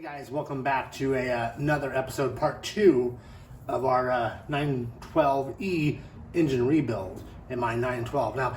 Hey guys, welcome back to another episode, part 2 of our 912E engine rebuild in my 912. Now,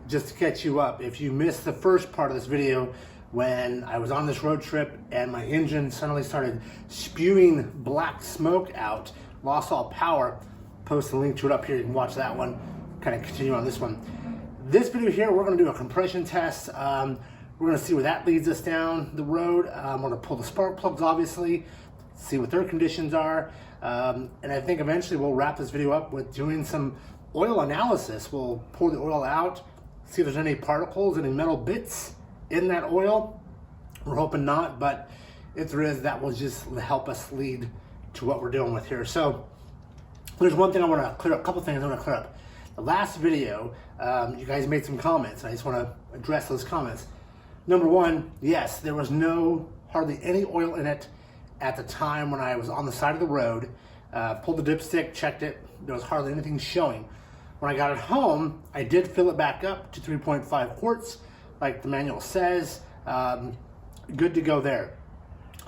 just to catch you up, if you missed the first part of this video when I was on this road trip and my engine suddenly started spewing black smoke out, lost all power, post a link to it up here, you can watch that one, kind of continue on this one. This video here, we're going to do a compression test. We're going to see where that leads us down the road. I'm going to pull the spark plugs, obviously, see what their conditions are. And I think eventually we'll wrap this video up with doing some oil analysis. We'll pour the oil out, see if there's any particles, any metal bits in that oil. We're hoping not, but if there is, that will just help us lead to what we're dealing with here. So there's one thing I want to clear up, a couple things I want to clear up. The last video, you guys made some comments, and I just want to address those comments. Number one, yes, there was hardly any oil in it at the time when I was on the side of the road. Pulled the dipstick, checked it, there was hardly anything showing. When I got it home, I did fill it back up to 3.5 quarts, like the manual says. Good to go there.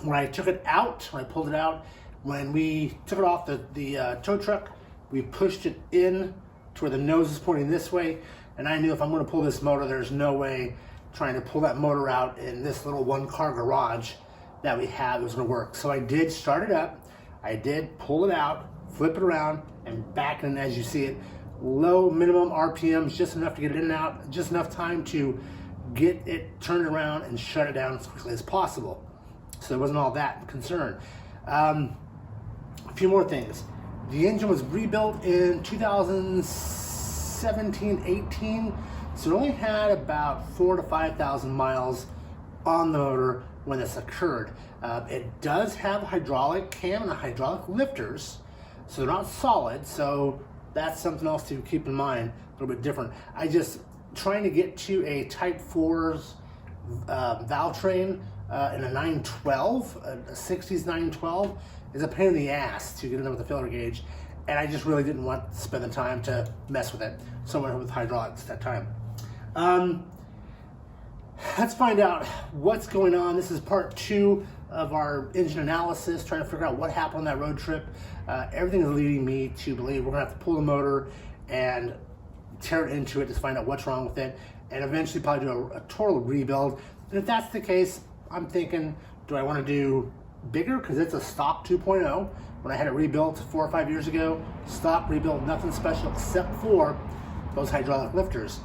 When I took it out, when I pulled it out, when we took it off the tow truck, we pushed it in to where the nose is pointing this way, and I knew if I'm going to pull this motor, there's no way trying to pull that motor out in this little one-car garage that we have was going to work. So I did start it up, I did pull it out, flip it around, and back in as you see it. Low minimum RPMs, just enough to get it in and out, just enough time to get it turned around and shut it down as quickly as possible. So there wasn't all that concern. A few more things. The engine was rebuilt in 2017-18, so it only had about 4,000 to 5,000 miles on the motor when this occurred. It does have a hydraulic cam and a hydraulic lifters, so they're not solid, so that's something else to keep in mind, a little bit different. I just trying to get to a Type 4's valve train in a 912, a 60s 912, is a pain in the ass to get in there with a filler gauge, and I just really didn't want to spend the time to mess with it. So I went with hydraulics at that time. Let's find out what's going on. This is part 2 of our engine analysis, trying to figure out what happened on that road trip. Everything is leading me to believe we're gonna have to pull the motor and tear it into it to find out what's wrong with it, and eventually probably do a total rebuild. And if that's the case, I'm thinking, do I want to do bigger? Because it's a stock 2.0. When I had it rebuilt 4 or 5 years ago, stock rebuilt, nothing special except for those hydraulic lifters.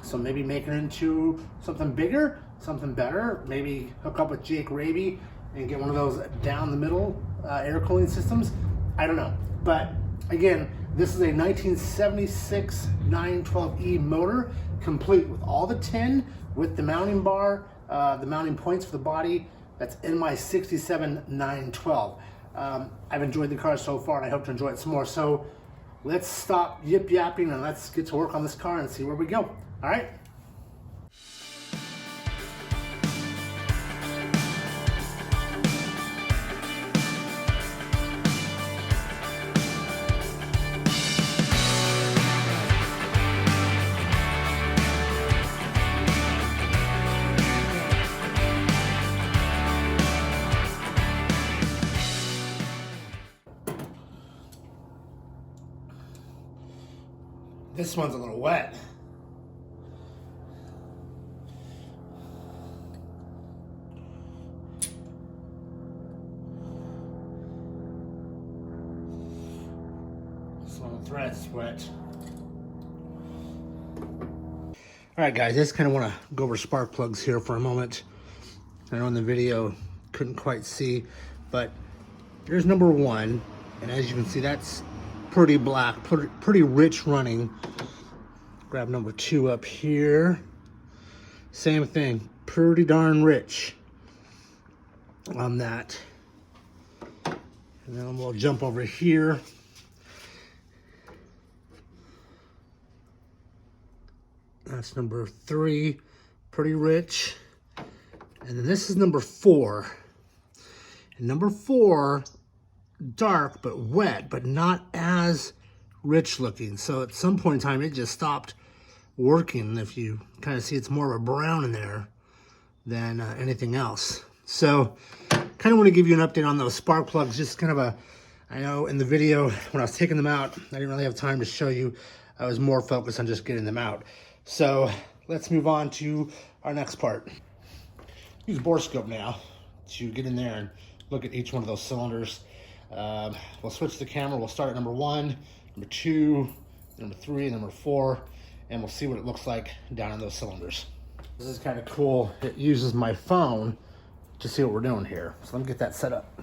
So maybe make it into something bigger, something better, maybe hook up with Jake Raby and get one of those down the middle air cooling systems. I don't know. But again, this is a 1976 912E motor, complete with all the tin, with the mounting bar, the mounting points for the body. That's in my 67 912. I've enjoyed the car so far, and I hope to enjoy it some more. So let's stop yip-yapping and let's get to work on this car and see where we go. All right? This one's a little wet. This one, the thread's wet. All right, guys, I just kind of want to go over spark plugs here for a moment. I know in the video couldn't quite see, but here's number 1, and as you can see, that's pretty black, pretty rich running. Grab number 2 up here. Same thing, pretty darn rich on that. And then we'll jump over here. That's number 3, pretty rich. And then this is number 4. And number 4, dark but wet, but not as rich looking. So at some point in time, it just stopped working. If you kind of see, it's more of a brown in there than anything else. So kind kind of want to give you an update on those spark plugs. Just kind of I know in the video when I was taking them out, I didn't really have time to show you. I was more focused on just getting them out. So let's move on to our next part. Use a borescope now to get in there and look at each one of those cylinders. We'll switch the camera. We'll start at number 1, number 2, number 3, number 4, and we'll see what it looks like down in those cylinders. This is kind of cool. It uses my phone to see what we're doing here. So let me get that set up.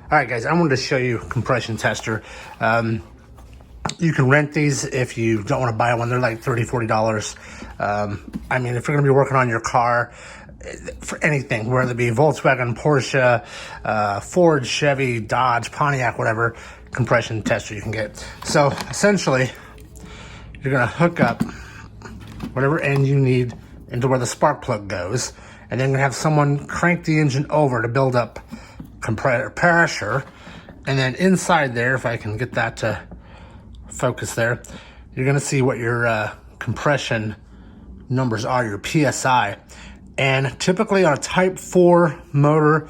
All right, guys, I wanted to show you a compression tester. You can rent these if you don't want to buy one. They're like $30, $40. I mean, if you're going to be working on your car, for anything, whether it be Volkswagen, Porsche, Ford, Chevy, Dodge, Pontiac, whatever, compression tester you can get. So essentially, you're going to hook up whatever end you need into where the spark plug goes, and then you're going to have someone crank the engine over to build up pressure. And then inside there, if I can get that to focus there, you're going to see what your compression numbers are, your PSI. And typically on a Type 4 motor,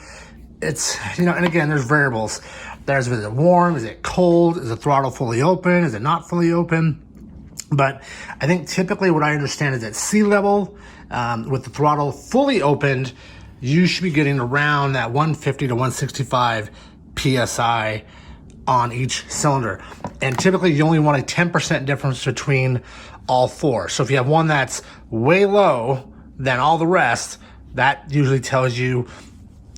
it's, and again, there's variables. There's, is it warm? Is it cold? Is the throttle fully open? Is it not fully open? But I think typically what I understand is at sea level, with the throttle fully opened, you should be getting around that 150 to 165 PSI on each cylinder. And typically you only want a 10% difference between all four. So if you have one that's way low than all the rest, that usually tells you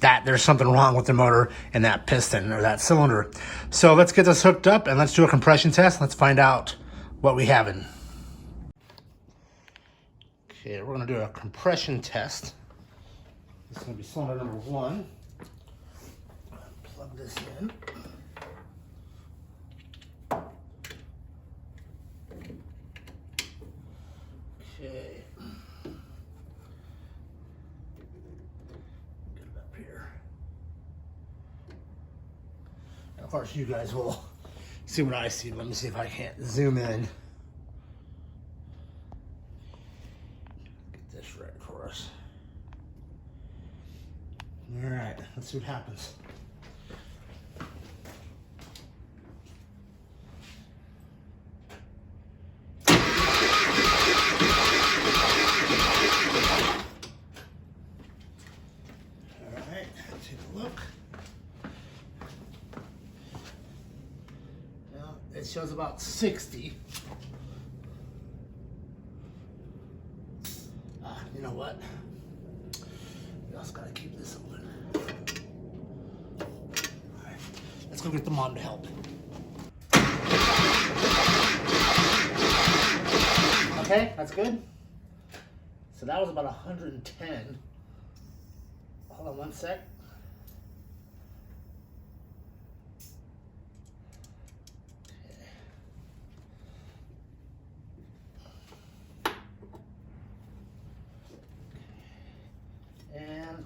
that there's something wrong with the motor and that piston or that cylinder. So let's get this hooked up and let's do a compression test. Let's find out what we have in. Okay, we're gonna do a compression test. This is gonna be cylinder number 1. Plug this in. Okay. Get it up here. And of course, you guys will see what I see. Let me see if I can't zoom in. Get this right for us. All right, let's see what happens. It shows about 60. You know what? We also gotta keep this open. All right, let's go get the mom to help. Okay, that's good. So that was about 110. Hold on one sec.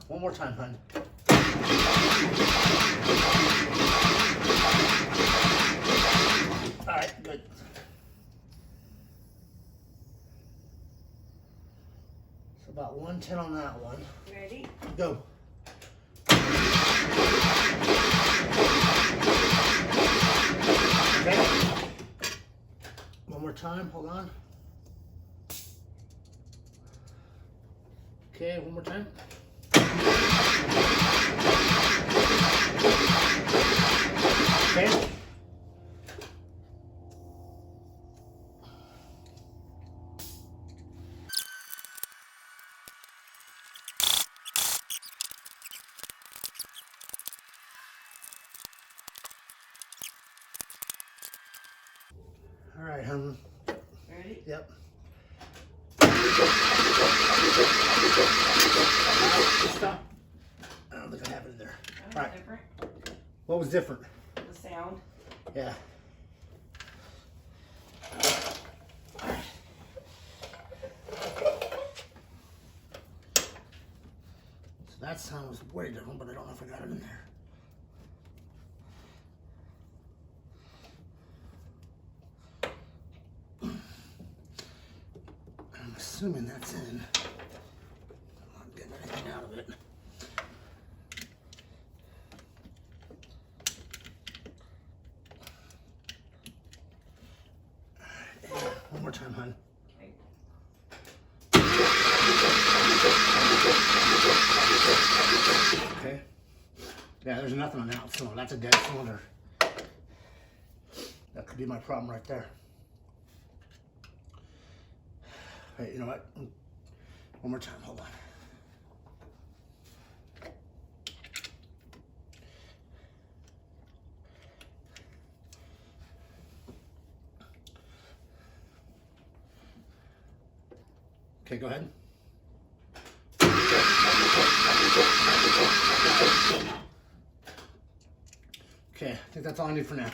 One more time, hon. All right, good. So about 110 on that one. Ready? Go. Okay. One more time, hold on. Okay, one more time. Okay. All right, hon. Ready? Yep. Stop. I don't think I have it in there. All right. Different. What was different? The sound. Yeah. So that sound was way different, but I don't know if I got it in there. I'm assuming that's in. I'm not getting anything out of it. One more time, hon. Okay. Yeah, there's nothing on that cylinder. That's a dead cylinder. That could be my problem right there. Hey, you know what? One more time, hold on. Okay, go ahead. Okay, I think that's all I need for now.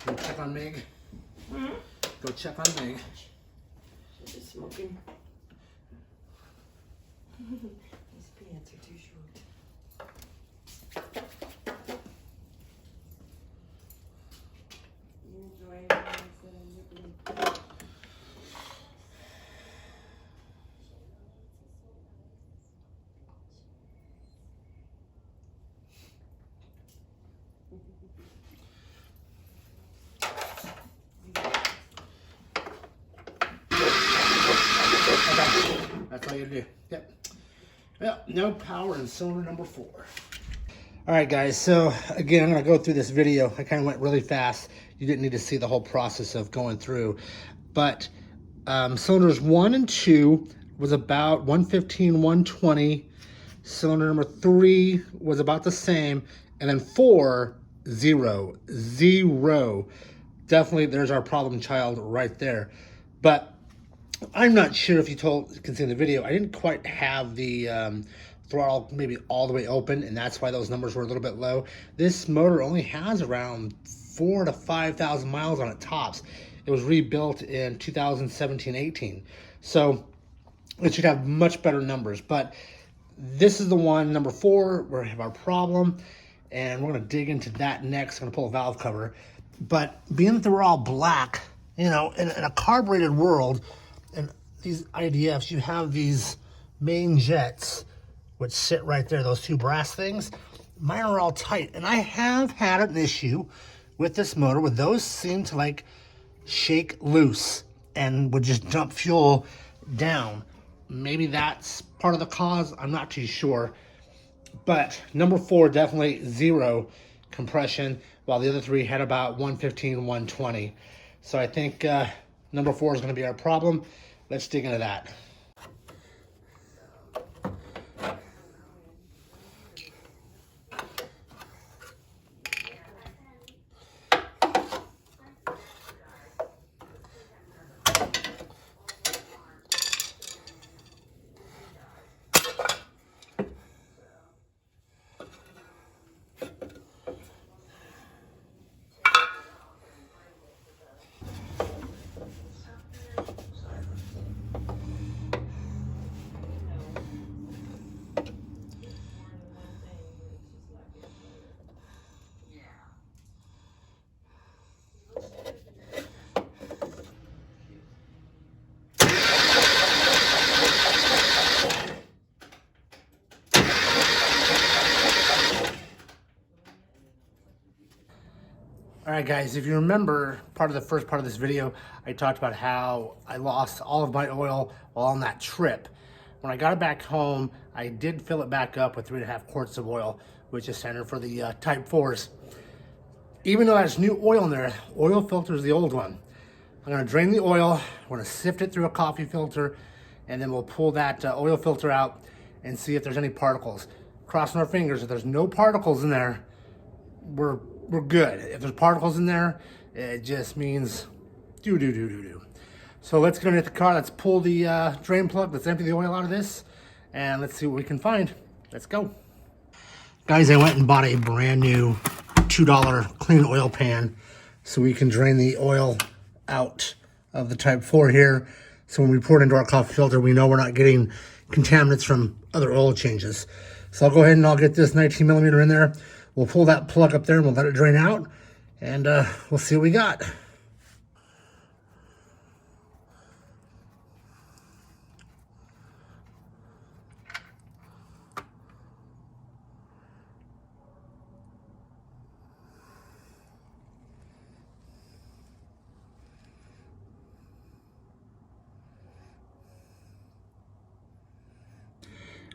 Go check on Meg. Mm-hmm. Go check on Meg. She's just smoking. These pants are too short. You enjoy it? all you do. Yep. Well, no power in cylinder number 4. All right, guys. So again, I'm gonna go through this video. I kind of went really fast. You didn't need to see the whole process of going through, but cylinders 1 and 2 was about 115, 120. Cylinder number 3 was about the same, and then 4, 0, 0. Definitely, there's our problem child right there. But I'm not sure if you can see in the video, I didn't quite have the throttle maybe all the way open, and that's why those numbers were a little bit low. This motor only has around 4,000 to 5,000 miles on it tops. It was rebuilt in 2017-18, so it should have much better numbers. But this is the one, number 4, where we have our problem, and we're going to dig into that next. I'm going to pull a valve cover. But being that they were all black, you know, in a carbureted world, and these IDFs, you have these main jets, which sit right there, those 2 brass things. Mine are all tight, and I have had an issue with this motor where those seem to like shake loose and would just dump fuel down. Maybe that's part of the cause, I'm not too sure. But number 4, definitely 0 compression, while the other 3 had about 115, 120. So I think number 4 is going to be our problem. Let's dig into that. All right, guys, if you remember the first part of this video, I talked about how I lost all of my oil while on that trip. When I got it back home, I did fill it back up with 3.5 quarts of oil, which is standard for the Type 4s. Even though there's new oil in there, oil filter is the old one. I'm gonna drain the oil, we're gonna sift it through a coffee filter, and then we'll pull that oil filter out and see if there's any particles. Crossing our fingers, if there's no particles in there, we're good. If there's particles in there, it just means do. So let's go into the car, let's pull the drain plug, let's empty the oil out of this, and let's see what we can find. Let's go. Guys, I went and bought a brand new $2 clean oil pan so we can drain the oil out of the Type 4 here. So when we pour it into our coffee filter, we know we're not getting contaminants from other oil changes. So I'll go ahead and I'll get this 19 millimeter in there. We'll pull that plug up there and we'll let it drain out, and we'll see what we got.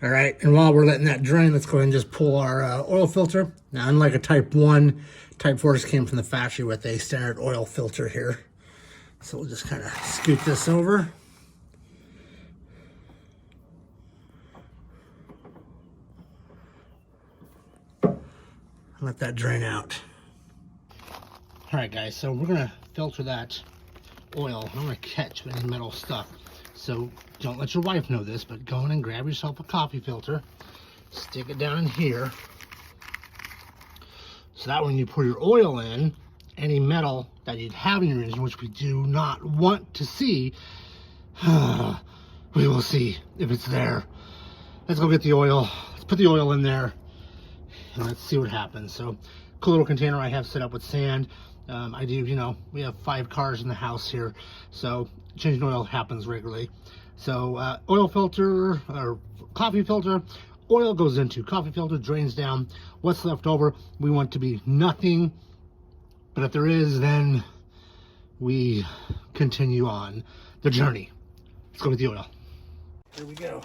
All right, and while we're letting that drain, let's go ahead and just pull our oil filter. Now, unlike a Type 1, Type 4 just came from the factory with a standard oil filter here. So we'll just kind of scoot this over. And let that drain out. All right, guys, so we're gonna filter that oil. I'm gonna catch any metal stuff. So don't let your wife know this, but go in and grab yourself a coffee filter, stick it down in here, so that when you pour your oil in, any metal that you'd have in your engine, which we do not want to see, we will see if it's there. Let's go get the oil, let's put the oil in there, and let's see what happens. So, cool little container I have set up with sand. I do, you know, we have 5 cars in the house here, so changing oil happens regularly. So oil filter or coffee filter, oil goes into coffee filter, drains down. What's left over, we want to be nothing, but if there is, then we continue on the journey. Let's go with the oil. Here we go.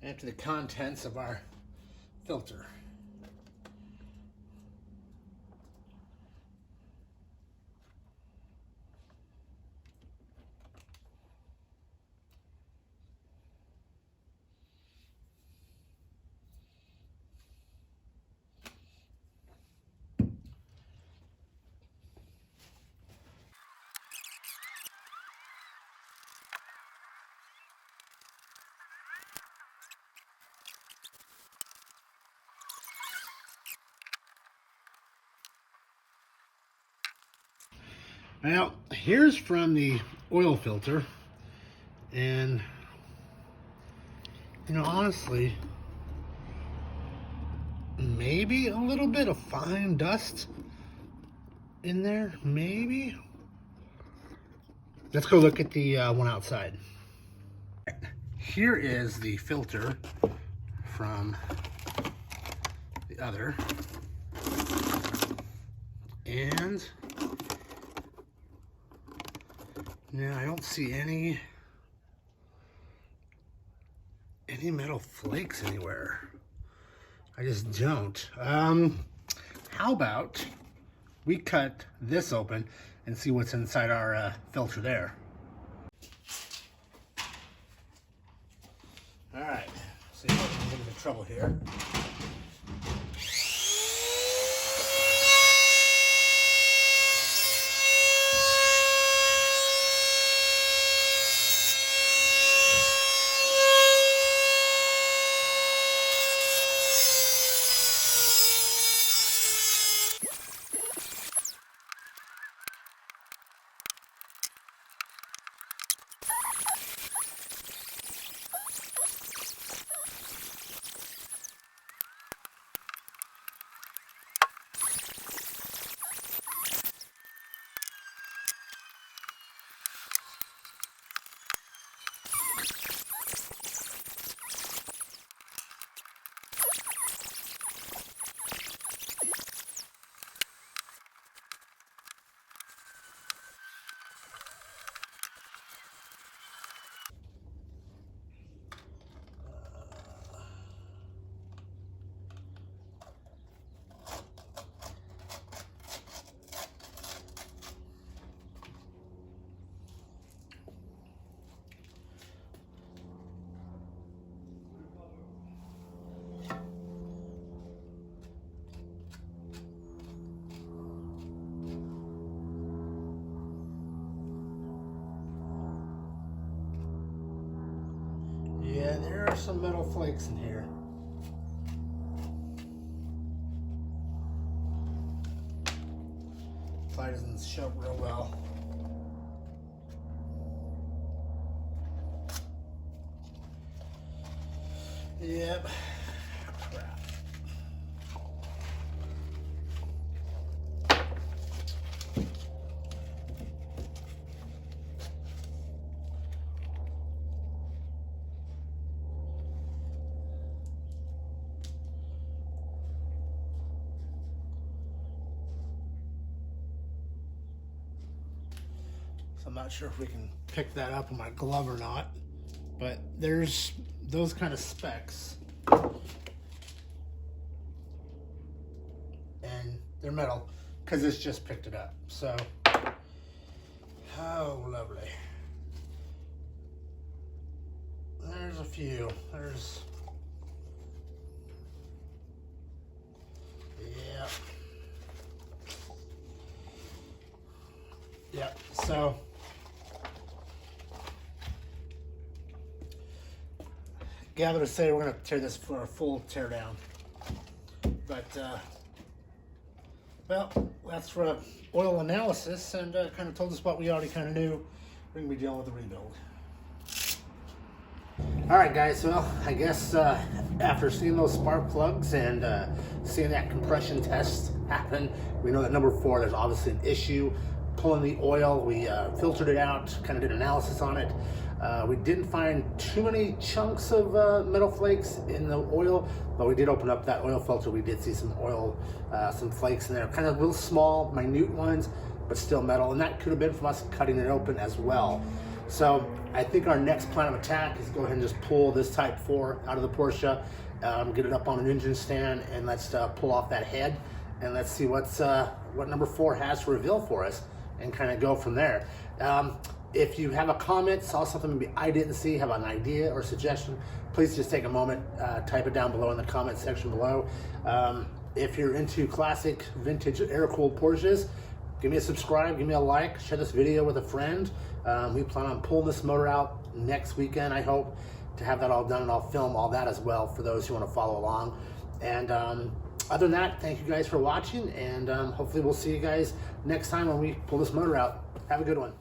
After the contents of our filter. Well, here's from the oil filter, and you know, honestly, maybe a little bit of fine dust in there, maybe. Let's go look at the one outside. Here is the filter from the other, and now I don't see any metal flakes anywhere. I just don't. How about we cut this open and see what's inside our filter there. All right, see if I can get into trouble here. Yeah, there are some metal flakes in here. Fly doesn't show up real well. Yep. Crap. I'm not sure if we can pick that up in my glove or not, but there's those kind of specks, and they're metal because it's just picked it up. So, oh, lovely. There's a few. There's, yeah. So gather to say we're going to tear this for a full tear down. But well, that's for oil analysis, and kind of told us what we already kind of knew. We're going to be dealing with the rebuild. Alright guys, well, I guess after seeing those spark plugs and seeing that compression test happen, we know that number 4, there's obviously an issue. Pulling the oil, we filtered it out, kind of did analysis on it. We didn't find too many chunks of metal flakes in the oil, but we did open up that oil filter. We did see some oil, some flakes in there, kind of real small, minute ones, but still metal, and that could have been from us cutting it open as well. So I think our next plan of attack is go ahead and just pull this Type 4 out of the Porsche, get it up on an engine stand, and let's pull off that head, and let's see what number 4 has to reveal for us, and kind of go from there. If you have a comment, saw something maybe I didn't see, have an idea or suggestion, please just take a moment, type it down below in the comment section below. If you're into classic vintage air-cooled Porsches, give me a subscribe, give me a like, share this video with a friend. We plan on pulling this motor out next weekend, I hope, to have that all done, and I'll film all that as well for those who want to follow along. And other than that, thank you guys for watching, and hopefully we'll see you guys next time when we pull this motor out. Have a good one.